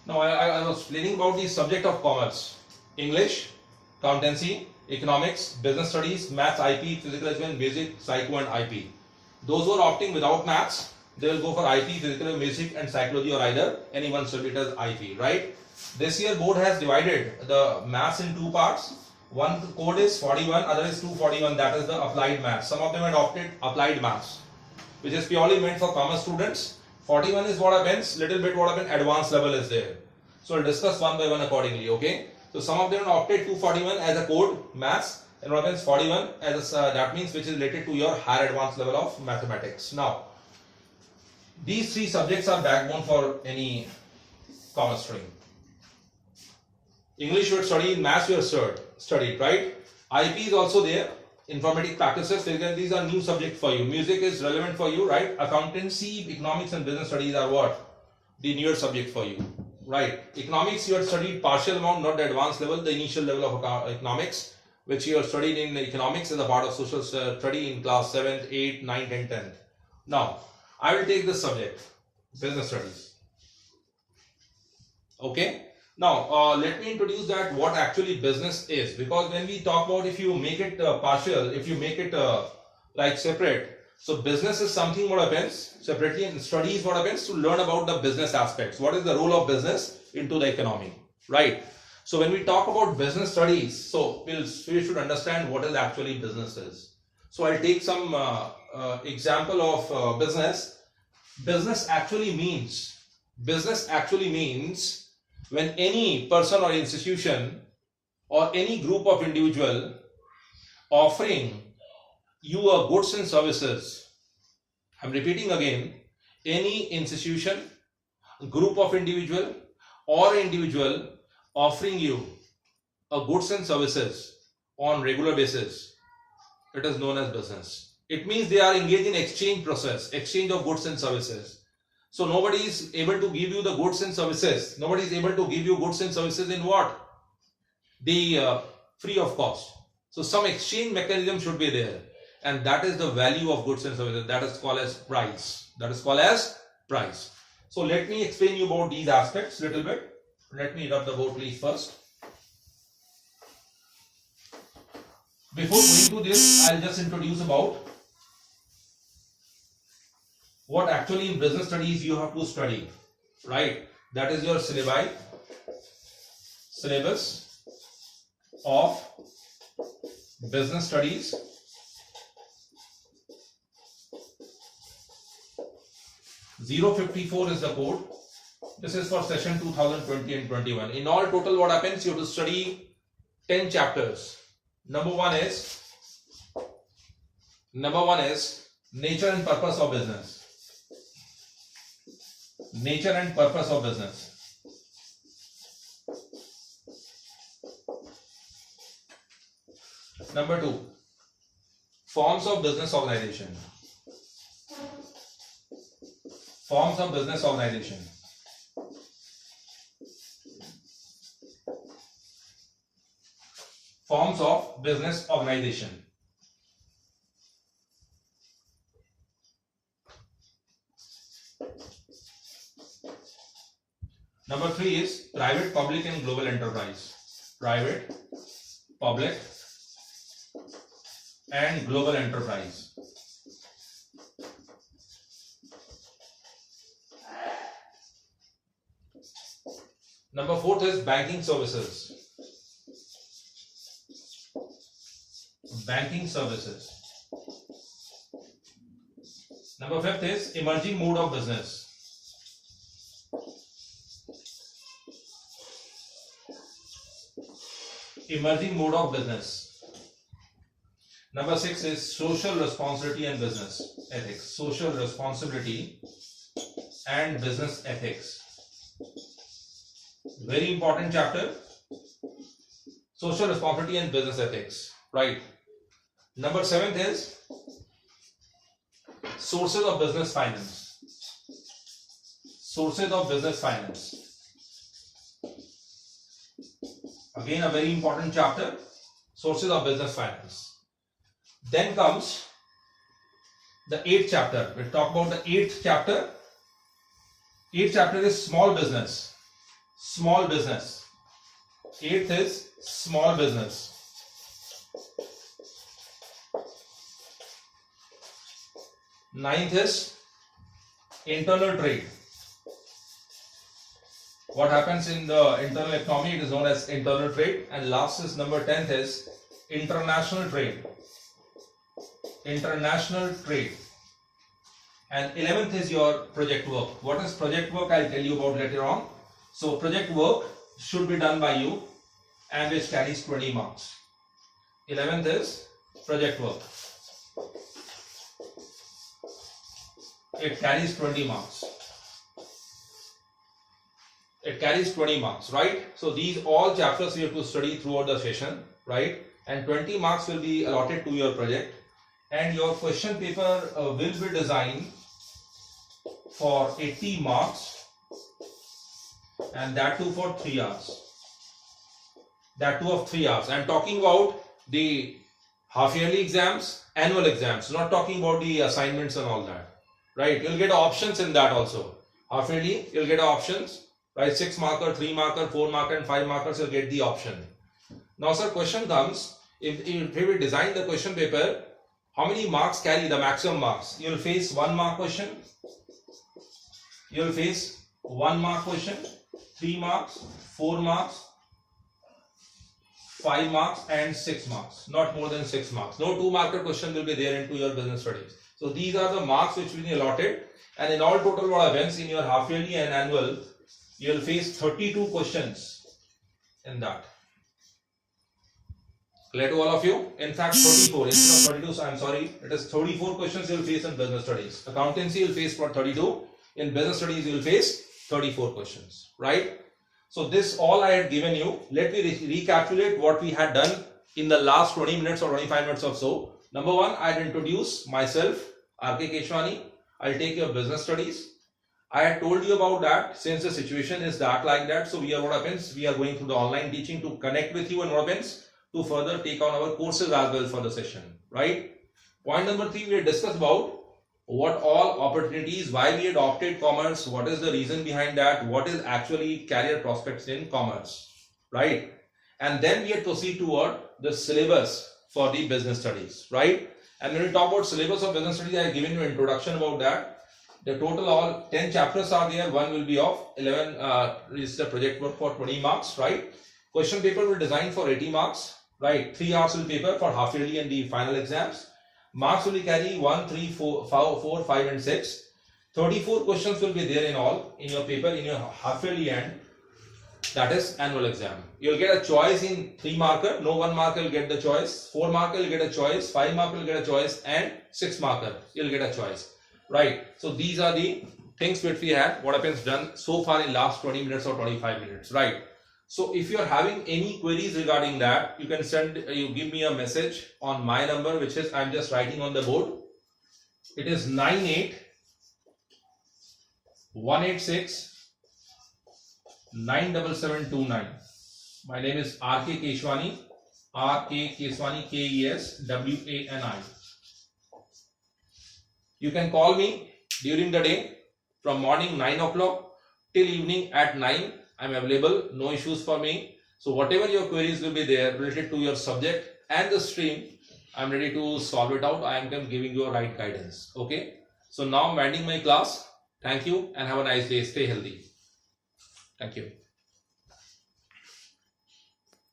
Now I was explaining about the subject of commerce: English, accountancy, economics, business studies, maths, IP, physical education, music, psycho, and IP. Those who are opting without maths, they will go for IP, physical, music, and psychology, or either any one subject as IP. Right? This year board has divided the maths in two parts. One code is 41, other is 241. That is the applied maths. Some of them adopted applied maths, which is purely meant for commerce students. 41 is what happens, little bit what happens, advanced level is there. So I'll discuss one by one accordingly, okay? So some of them opted 241 as a code, maths, and what happens 41 as a, that means which is related to your higher advanced level of mathematics. Now, these three subjects are backbone for any commerce stream. English you have studied, maths you have studied, right? IP is also there. Informatic practices, these are new subject for you. Music is relevant for you, right? Accountancy, economics, and business studies are what? The newer subject for you, right? Economics you have studied partial amount, not the advanced level, the initial level of economics, which you have studied in economics as a part of social study in class 7th, 8th, 9th, and 10th. Now, I will take this subject, business studies. Okay. Now, let me introduce that what actually business is, because when we talk about if you make it partial, if you make it like separate, so business is something what happens separately, and studies what happens to learn about the business aspects. What is the role of business into the economy, right? So when we talk about business studies, so we should understand what is actually business is. So I'll take some example of business. Business actually means when any person or institution or any group of individual offering you a goods and services. I'm repeating again, any institution, group of individual or individual offering you a goods and services on regular basis, it is known as business. It means they are engaged in exchange process, exchange of goods and services. So nobody is able to give you the goods and services. Nobody is able to give you goods and services in what? The free of cost. So some exchange mechanism should be there, and that is the value of goods and services. That is called as price. That is called as price. So let me explain you about these aspects a little bit. Let me rub the board please first. Before going to this, I'll just introduce about what actually in business studies you have to study, right? That is your syllabus of business studies. (054) is the code. This is for session 2020 and 21. In all total what happens, you have to study 10 chapters. Number one is nature and purpose of business. Nature and purpose of business. Number two, forms of business organization. Forms of business organization. Forms of business organization. Number three is private, public, and global enterprise. Private, public, and global enterprise. Number fourth is banking services. Banking services. Number fifth is emerging mode of business. Emerging mode of business. Number six is social responsibility and business ethics. Social responsibility and business ethics. Very important chapter. Social responsibility and business ethics. Right. Number seventh is sources of business finance. Sources of business finance. Again, a very important chapter, sources of business finance. Then comes the 8th chapter. We'll talk about the 8th chapter. 8th chapter is small business. small business. 8th is small business. 9th is internal trade. What happens in the internal economy, it is known as internal trade. And last is number 10th is international trade. International trade. And 11th is your project work. What is project work? I'll tell you about later on. So project work should be done by you and which carries 20 marks. 11th is project work. It carries 20 marks. It carries 20 marks, right? So these all chapters you have to study throughout the session, right? And 20 marks will be allotted to your project. And your question paper will be designed for 80 marks, and that too for 3 hours. That too of 3 hours. I am talking about the half-yearly exams, annual exams, not talking about the assignments and all that, right? You'll get options in that also. Half-yearly, you'll get options, right? 6 marker, 3 marker, 4 marker, and 5 markers, you'll get the option. Now, sir, question comes, if we design the question paper, how many marks carry the maximum marks? You'll face 1 mark question. You'll face 1 mark question, 3 marks, 4 marks, 5 marks and 6 marks. Not more than 6 marks. No 2 marker question will be there into your business studies. So these are the marks which will be allotted, and in all total what happens in your half yearly and annual, you'll face 32 questions in that. Clear to all of you? In fact, 34 instead of 32. So I'm sorry, it is 34 questions you'll face in business studies. Accountancy you'll face for 32. In business studies you'll face 34 questions, right? So this all I had given you. Let me recapitulate what we had done in the last 20 minutes or 25 minutes or so. Number 1, I had introduced myself, R.K. Keshwani. I'll take your business studies. I had told you about that since the situation is that like that. So what happens? We are going through the online teaching to connect with you, and what happens? To further take on our courses as well for the session, right? Point number 3, we had discussed about what all opportunities, why we adopted commerce, what is the reason behind that, what is actually career prospects in commerce, right? And then we had proceed toward the syllabus for the business studies, right? And when we talk about syllabus of business studies, I have given you an introduction about that. The total all 10 chapters are there. One will be of 11 is the project work for 20 marks, right? Question paper will design for 80 marks, right? 3 hours will paper for half yearly and the final exams. Marks will carry 1, 3, 4, 5 and 6. 34 questions will be there in all in your paper in your half yearly and that is annual exam. You'll get a choice in 3 marker. No 1 marker will get the choice. 4 marker will get a choice. 5 marker will get a choice, and 6 marker you'll get a choice. Right. So these are the things which we have. What happens done so far in last 20 minutes or 25 minutes. Right. So if you are having any queries regarding that, you can you give me a message on my number, which is I'm just writing on the board. It is 98-186-97729. My name is R.K. Keshwani. R.K. Keshwani, Keswani. You can call me during the day from morning 9 o'clock till evening at 9. I'm available, no issues for me. So whatever your queries will be there related to your subject and the stream, I'm ready to solve it out. I am giving you a right guidance. Okay. So now I'm ending my class. Thank you and have a nice day. Stay healthy. Thank you.